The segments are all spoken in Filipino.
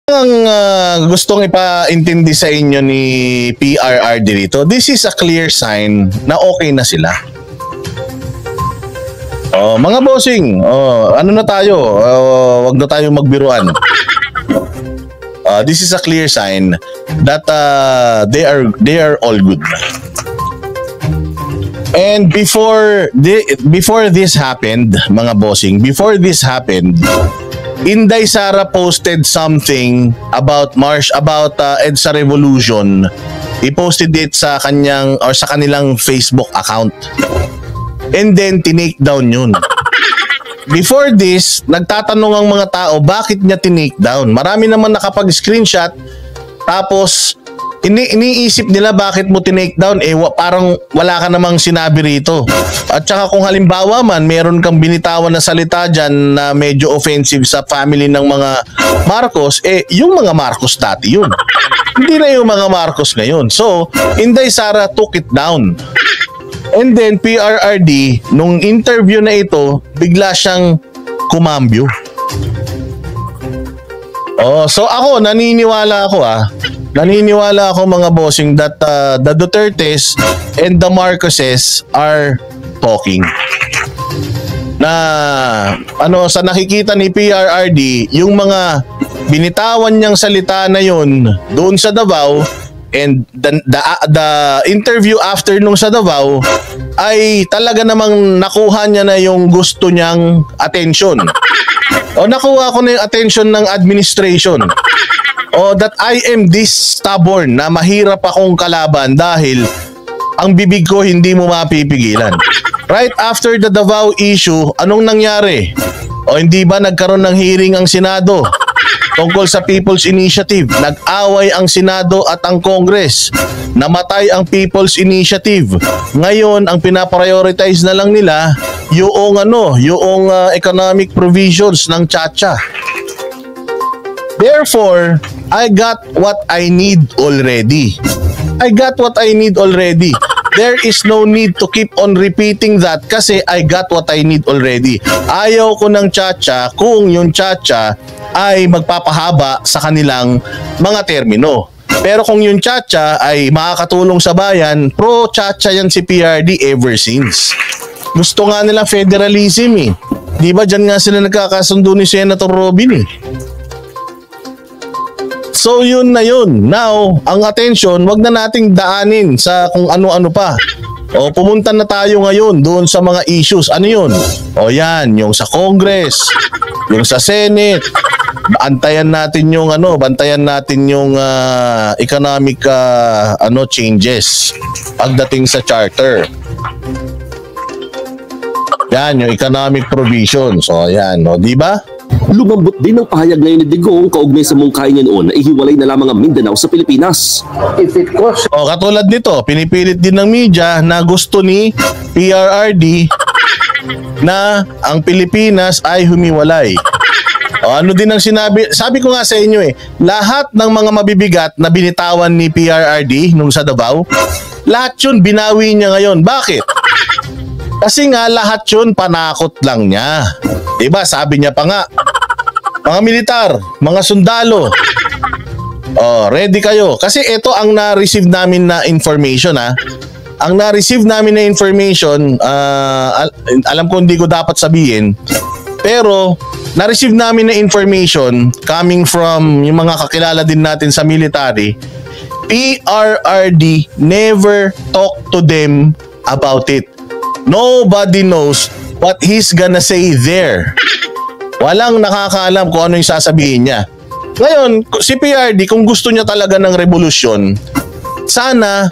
Ang gustong ipaintindi sa inyo ni PRRD dito, this is a clear sign na okay na sila. Oh, mga bossing, ano na tayo? Wag na tayo magbiruan. This is a clear sign that they are all good. And before this happened, mga bossing, before this happened, Inday Sara posted something about EDSA Revolution. I-posted it sa kanyang or sa kanilang Facebook account. And then tinake down yun. Before this, nagtatanong ang mga tao bakit niya tinake down. Marami naman nakapag-screenshot tapos iniisip nila bakit mo tinake down, parang wala ka namang sinabi rito. At saka kung halimbawa man meron kang binitawan na salita dyan na medyo offensive sa family ng mga Marcos, yung mga Marcos dati yun, hindi na yung mga Marcos ngayon. So Inday Sara took it down. And then PRRD, nung interview na ito, bigla siyang kumambyo. So ako, naniniwala ako mga bossing that the Dutertes and the Marcoses are talking. Na sa nakikita ni PRRD, yung mga binitawan niyang salita na yun doon sa Davao and the interview after nung sa Davao ay talaga namang nakuha niya na yung gusto niyang attention. Nakuha ko na yung attention ng administration. That I am this stubborn na mahirap akong kalaban dahil ang bibig ko hindi mo mapipigilan. Right after the Davao issue, anong nangyari? Hindi ba nagkaroon ng hearing ang Senado tungkol sa People's Initiative? Nag-away ang Senado at ang Congress. Namatay ang People's Initiative. Ngayon, ang pinaprioritize na lang nila yung economic provisions ng Chacha. Therefore, I got what I need already. There is no need to keep on repeating that kasi I got what I need already. Ayaw ko ng Chacha kung yung Chacha ay magpapahaba sa kanilang mga termino. Pero kung yung Chacha ay makakatulong sa bayan, pro-Chacha yan si PRD ever since. Gusto nga nila federalism eh. Di ba dyan nga sila nagkakasundo ni Senator Robin eh. So yun na yun. Now, ang attention, wag na nating daanin sa kung ano-ano pa. Pumunta na tayo ngayon doon sa mga issues. Ano yun? Yan, yung sa Congress, yung sa Senate. Bantayan natin yung economic changes pagdating sa charter. Yan, yung economic provisions. Yan, di ba? Lumambot din ang pahayag ngayon ni Digong kaugnay sa mungkahi niya noon na ihiwalay na lamang ang Mindanao sa Pilipinas. Katulad nito, pinipilit din ng media na gusto ni PRRD na ang Pilipinas ay humiwalay. Ano din ang sinabi? Sabi ko nga sa inyo lahat ng mga mabibigat na binitawan ni PRRD nung sa Davao, lahat yun binawi niya ngayon. Bakit? Kasi nga lahat yun panakot lang niya. Diba? Sabi niya pa nga, mga militar, mga sundalo, ready kayo. Kasi ito ang na-receive namin na information Ang na-receive namin na information, alam ko hindi ko dapat sabihin, pero na-receive namin na information coming from yung mga kakilala din natin sa military. PRRD never talked to them about it. Nobody knows what he's gonna say there. Walang nakakaalam kung ano yung sasabihin niya. Ngayon, si PRD, kung gusto niya talaga ng revolusyon, sana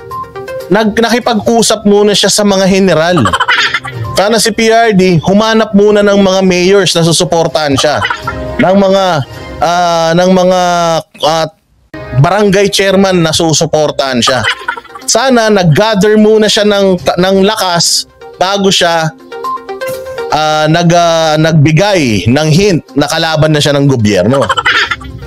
nakipag-usap muna siya sa mga general. Sana si PRD, humanap muna ng mga mayors na susuportahan siya. Ng mga barangay chairman na susuportahan siya. Sana nag-gather muna siya ng lakas bago siya nagbigay ng hint na kalaban na siya ng gobyerno.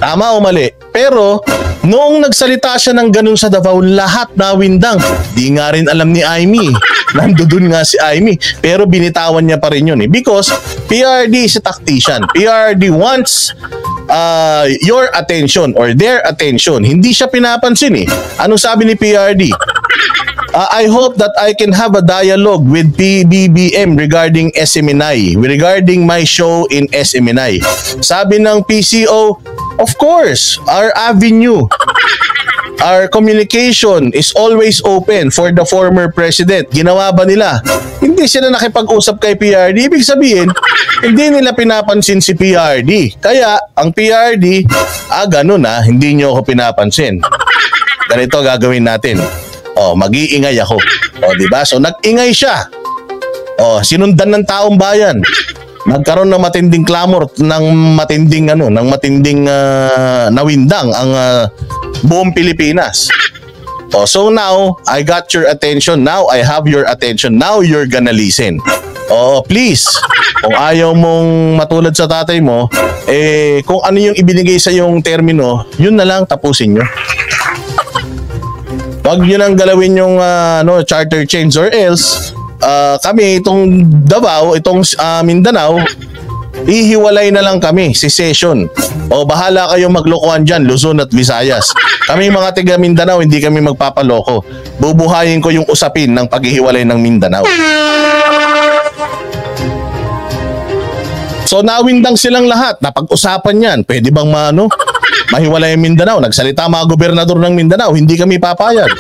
Tama o mali? Pero noong nagsalita siya ng ganun sa Davao, lahat nawindang. Di nga rin alam ni Aimee. Nandoon nga si Aimee. Pero binitawan niya pa rin yun Because PRD is a tactician. PRD wants your attention or their attention. Hindi siya pinapansin eh. Anong sabi ni PRD? I hope that I can have a dialogue with PBBM regarding SMNI, regarding my show in SMNI. Sabi ng PCO, of course, our avenue, our communication is always open for the former president. Ginawa ba nila? Hindi sila nakipag-usap kay PRD. Ibig sabihin, hindi nila pinapansin si PRD. Kaya, ang PRD, ganun hindi nyo ako pinapansin. Ganito gagawin natin. Mag-iingay ako. Diba? So, nag-ingay siya. Sinundan ng taong bayan. Nagkaroon ng matinding clamor, ng matinding nawindang ang buong Pilipinas. So now, I got your attention. Now, I have your attention. Now, you're gonna listen. Please, kung ayaw mong matulad sa tatay mo, kung ano yung ibinigay sa yung termino, yun na lang, tapusin nyo. Huwag nyo nang galawin yung charter change or else, kami, itong Davao, itong Mindanao, ihiwalay na lang kami, secession. Bahala kayong maglokohan dyan, Luzon at Visayas. Kami mga tiga Mindanao, hindi kami magpapaloko. Bubuhayin ko yung usapin ng paghihiwalay ng Mindanao. So nawindang silang lahat, napag-usapan yan. Pwede bang mahiwalay ang Mindanao? Nagsalita mga gobernador ng Mindanao, hindi kami papayag.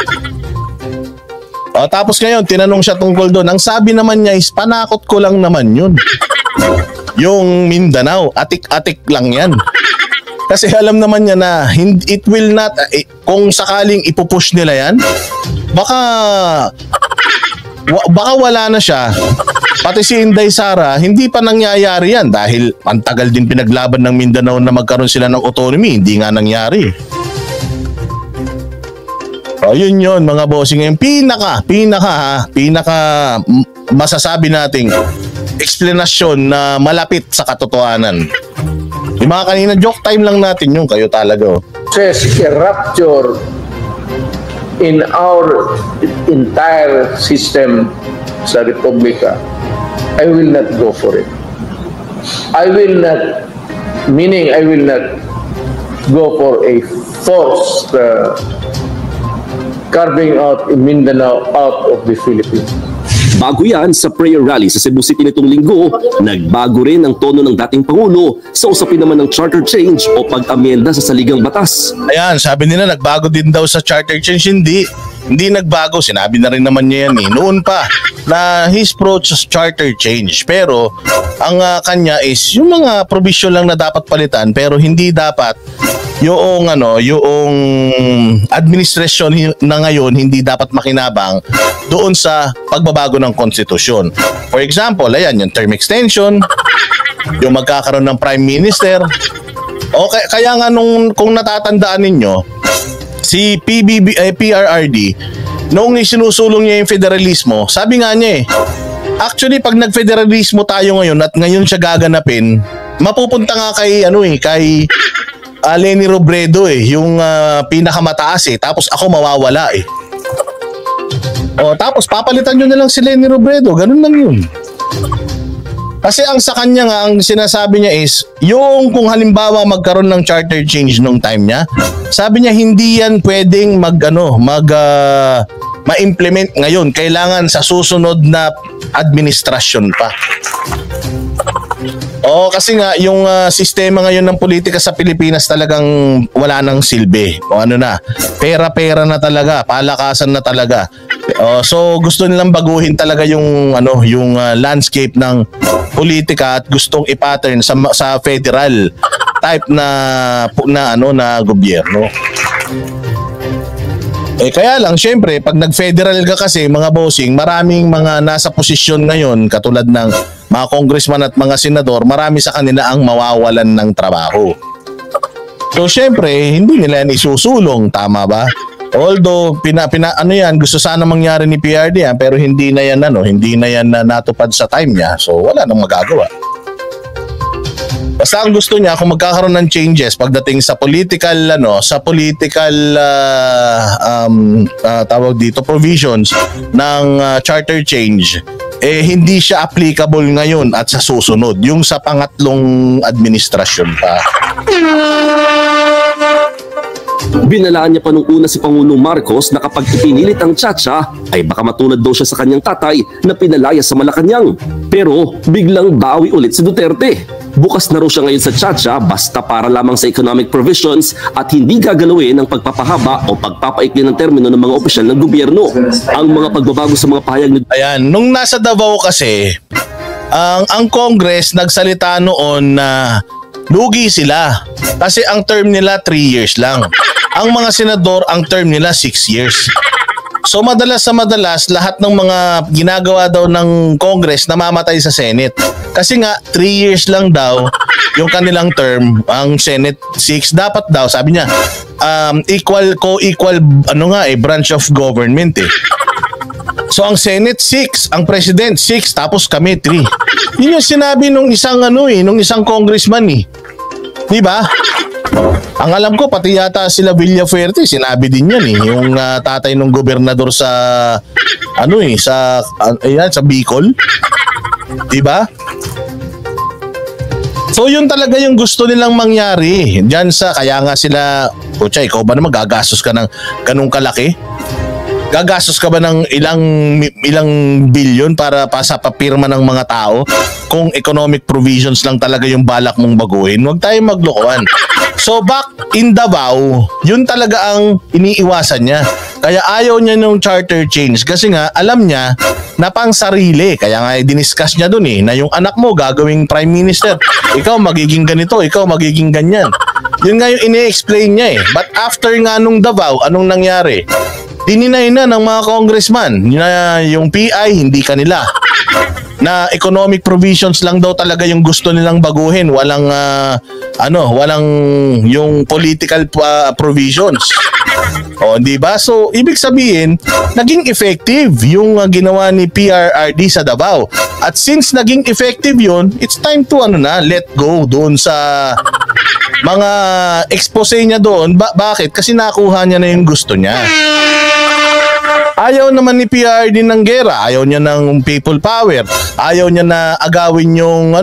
Tapos ngayon, tinanong siya tungkol doon. Ang sabi naman niya is, panakot ko lang naman yun. Yung Mindanao, atik-atik lang yan. Kasi alam naman niya na it will not, kung sakaling ipupush nila yan, baka wala na siya. Pati si Inday Sara, hindi pa nangyayari yan dahil ang tagal din pinaglaban ng Mindanao na magkaroon sila ng autonomy, hindi nga nangyari. Yun mga bossing. Ngayon, pinaka masasabi nating explanation na malapit sa katotohanan. Yung mga kanina, joke time lang natin yung kayo talaga. Says a rupture in our entire system sa Republika, I will not go for it. I will not go for a forced carving out Mindanao out of the Philippines. Bago yan, sa prayer rally sa Cebu City nitong linggo, nagbago rin ang tono ng dating Pangulo sa usapin naman ng charter change o pag-amyenda sa saligang batas. Ayan, sabi nila nagbago din daw sa charter change. Hindi nagbago. Sinabi na rin naman niya yan noon pa na his approach sa charter change. Pero ang kanya is yung mga provision lang na dapat palitan pero hindi dapat yung administration na ngayon hindi dapat makinabang doon sa pagbabago ng konstitusyon. For example, ayan, yung term extension, yung magkakaroon ng prime minister. Kaya nga kung natatandaan ninyo, si PRRD, noong isinusulong niya yung federalismo, sabi nga niya actually pag nag-federalismo tayo ngayon at ngayon siya gaganapin, mapupunta nga kay Leni Robredo yung pinakamataas tapos ako mawawala tapos papalitan nyo na lang si Leni Robredo, ganun lang yun. Kasi ang sa kanya nga, ang sinasabi niya is, yung kung halimbawa magkaroon ng charter change nung time niya, sabi niya hindi yan pwedeng ma-implement ngayon. Kailangan sa susunod na administrasyon pa. Kasi nga, yung sistema ngayon ng politika sa Pilipinas talagang wala nang silbi. Pera-pera na talaga, palakasan na talaga. So gusto nilang baguhin talaga yung landscape ng politika at gustong i-pattern sa federal type na gobyerno. Kaya lang syempre pag nag-federal ka kasi mga bossing, maraming mga nasa posisyon ngayon katulad ng mga congressman at mga senador, marami sa kanila ang mawawalan ng trabaho. So syempre hindi nila yan isusulong, tama ba? Although gusto sana mangyari ni PRD pero hindi na yan natupad sa time niya. So wala nang magagawa. Basta ang gusto niya kung magkakaroon ng changes pagdating sa political tawag dito provisions ng charter change, hindi siya applicable ngayon at sa susunod, yung sa pangatlong administrasyon pa. Binalaan niya pa nung una si Pangulong Marcos na kapag ipinilit ang tsa-tsa ay baka matulad daw siya sa kanyang tatay na pinalaya sa Malacanang. Pero biglang bawi ulit si Duterte. Bukas na raw siya ngayon sa tsa-tsa basta para lamang sa economic provisions at hindi gagalawin ng pagpapahaba o pagpapaikli ng termino ng mga opisyal ng gobyerno. Ang mga pagbabago sa mga pahayag ni... Ayan, nung nasa Davao kasi, ang Congress nagsalita noon na lugi sila kasi ang term nila 3 years lang. Ang mga senador, ang term nila 6 years. So madalas lahat ng mga ginagawa daw ng Congress namamatay sa Senate. Kasi nga 3 years lang daw yung kanilang term, ang Senate 6. Dapat daw, sabi niya, equal branch of government eh. So ang Senate 6, ang President 6, tapos kami 3. Yun yung sinabi nung isang congressman eh. Di ba? Ang alam ko pati yata sila Villafuerte sinabi din yan eh, yung tatay ng gobernador sa sa Bicol. 'Di ba? So yun talaga yung gusto nilang mangyari. Diyan kaya nga sila, Pucha, ikaw ba naman gagastos ka ng ganung kalaki? Gagastos ka ba ng ilang bilyon para sa papirma ng mga tao kung economic provisions lang talaga yung balak mong baguhin? Huwag tayong maglokohan. So back in Davao, yun talaga ang iniiwasan niya. Kaya ayaw niya nung charter change kasi nga alam niya na pang sarili. Kaya nga diniscuss niya dun na yung anak mo gagawing prime minister. Ikaw magiging ganito, ikaw magiging ganyan. Yun nga yung ini-explain niya But after nga nung Davao, anong nangyari? Dininay na ng mga congressman na yung PI hindi kanila. Na economic provisions lang daw talaga yung gusto nilang baguhin, walang yung political provisions. O di ba? So ibig sabihin, naging effective yung ginawa ni PRRD sa Davao. At since naging effective yun, it's time to let go doon sa mga expose niya doon. Bakit? Kasi nakuha niya na yung gusto niya. Ayaw naman ni PRD ng gera, ayaw niya ng people power, ayaw niya na agawin yung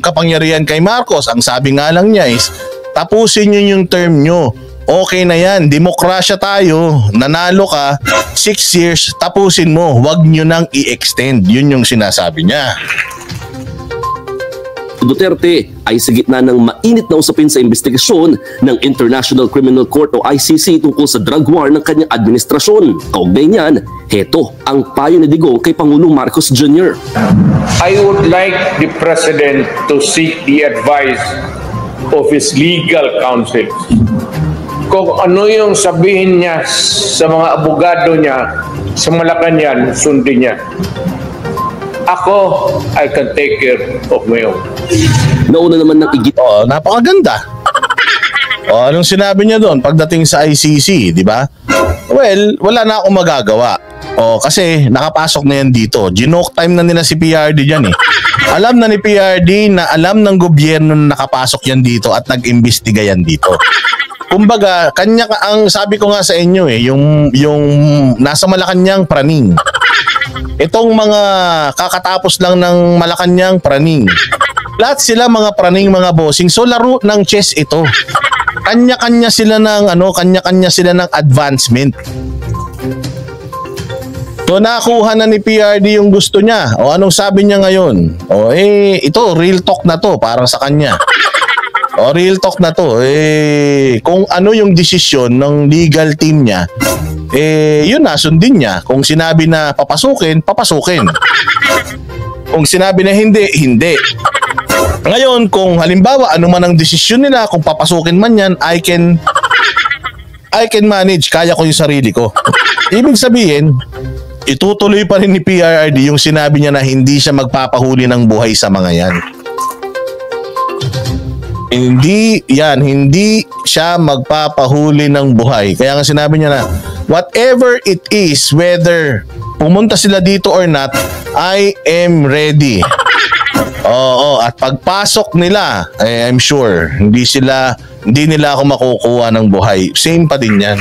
kapangyarihan kay Marcos. Ang sabi nga lang niya is, tapusin niyo yung term niyo. Okay na yan, demokrasya tayo, nanalo ka, 6 years, tapusin mo, wag niyo nang i-extend. Yun yung sinasabi niya. Duterte ay sa gitna ng mainit na usapin sa investigasyon ng International Criminal Court o ICC tungkol sa drug war ng kanyang administrasyon. Kaugnay niyan, heto ang payo ni Digong kay Pangulong Marcos Jr. I would like the President to seek the advice of his legal counsel. Kung ano yung sabihin niya sa mga abogado niya sa Malacanang, sundin niya. Ako, I can take care of my own. Nauna naman ng igit. Napakaganda. Anong sinabi niya doon pagdating sa ICC, di ba? Well, wala na akong magagawa. Kasi nakapasok na yan dito. Ginoke time na nila si PRD dyan Alam na ni PRD na alam ng gobyerno na nakapasok yan dito at nag-imbestiga yan dito. Kumbaga, ang sabi ko nga sa inyo yung nasa Malacanang praning. Itong mga kakatapos lang ng Malacanang praning. Lahat sila mga praning, mga bossing. So laro ng chess ito. Kanya-kanya sila ng advancement. So nakuha na ni PRD yung gusto niya. Anong sabi niya ngayon? Ito real talk na to para sa kanya. Real talk na to. Kung ano yung desisyon ng legal team niya, yun na, sundin niya. Kung sinabi na papasukin, papasukin. Kung sinabi na hindi, hindi. Ngayon, kung halimbawa, ano man ang desisyon nila, kung papasukin man yan, I can manage, kaya ko yung sarili ko. Ibig sabihin, itutuloy pa rin ni PRRD yung sinabi niya na hindi siya magpapahuli ng buhay sa mga yan. Hindi siya magpapahuli ng buhay. Kaya nga sinabi niya na, whatever it is, whether pumunta sila dito or not, I am ready. Oo, at pagpasok nila, I'm sure, hindi nila ako makukuha ng buhay. Same pa din yan.